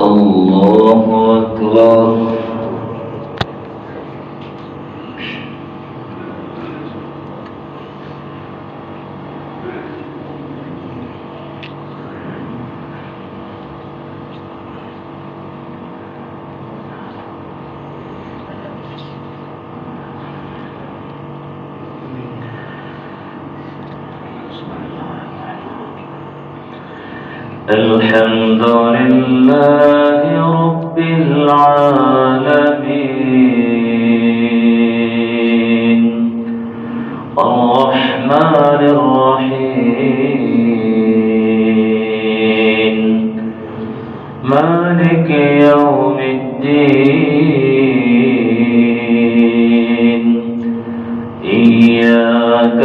الله أكبر. الحمد لله رب العالمين الرحمن الرحيم مالك يوم الدين إياك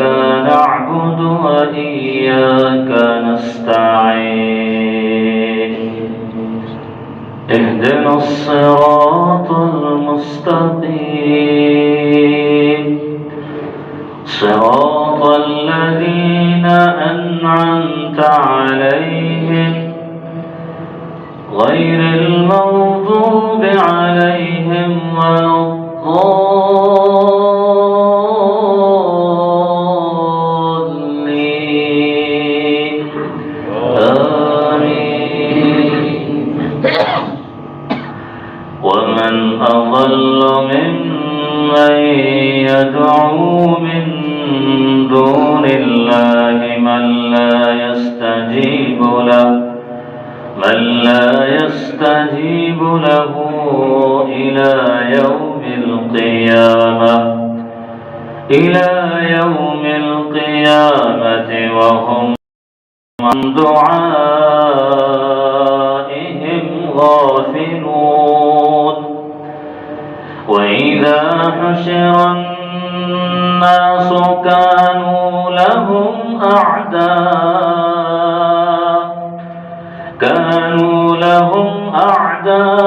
نعبد وإياك نستعين اهدنا الصراط المستقيم صراط الذين أنعمت عليهم غير المغضوب عليهم ولا الضالين آمين. ومن أضل ممن يدعو من دون الله من لا يستجيب له إلى يوم القيامة وهم عن دعائهم غافلون. وإذا حشر الناس كانوا لهم أعداء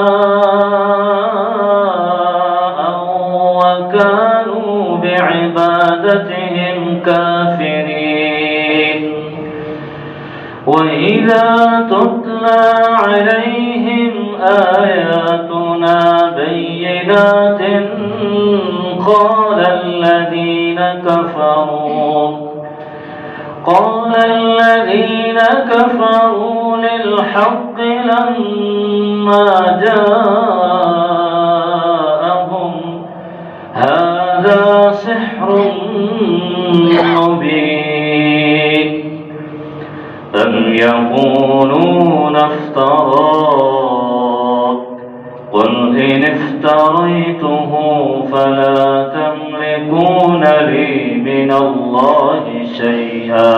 وكانوا بعبادتهم كافرين. وإذا تتلى عليهم آياتنا بينات قال الذين كفروا للحق لما جاءهم هذا سحر مبين. أم يقولون افتراه قل إن افتريته فلا تملكون لي من الله شيئا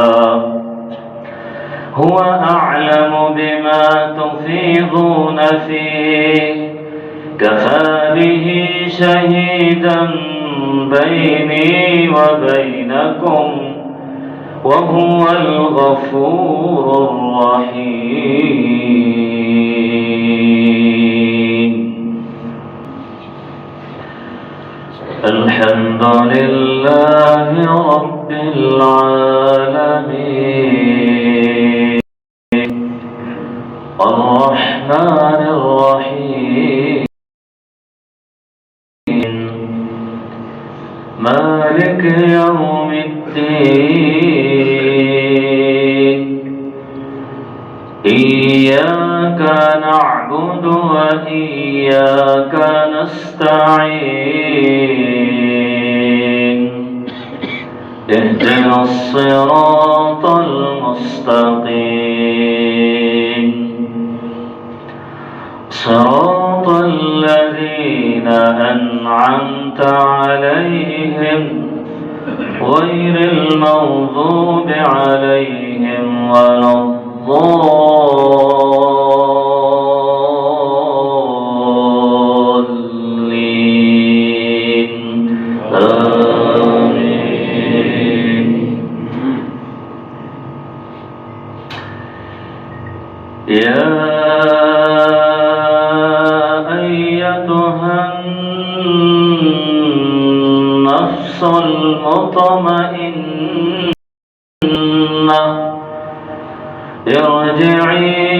هو أعلم بما تفيضون فيه كفى به شهيدا بيني وبينكم وهو الغفور الرحيم. الحمد لله رب العالمين الرحمن الرحيم مالك يوم الدين إياك نعبد وإياك نستعين اهدنا الصراط المستقيم صراط الذين أنعمت عليهم غير المغضوب عليهم ولا الضالين آمين. يا أيتها النفس المطمئنة ارجعي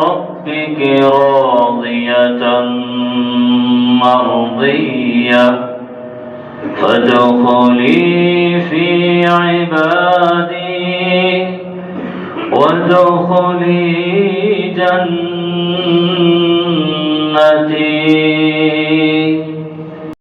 ربك راضية مرضية فادخلي في عبادي وادخلي جنتي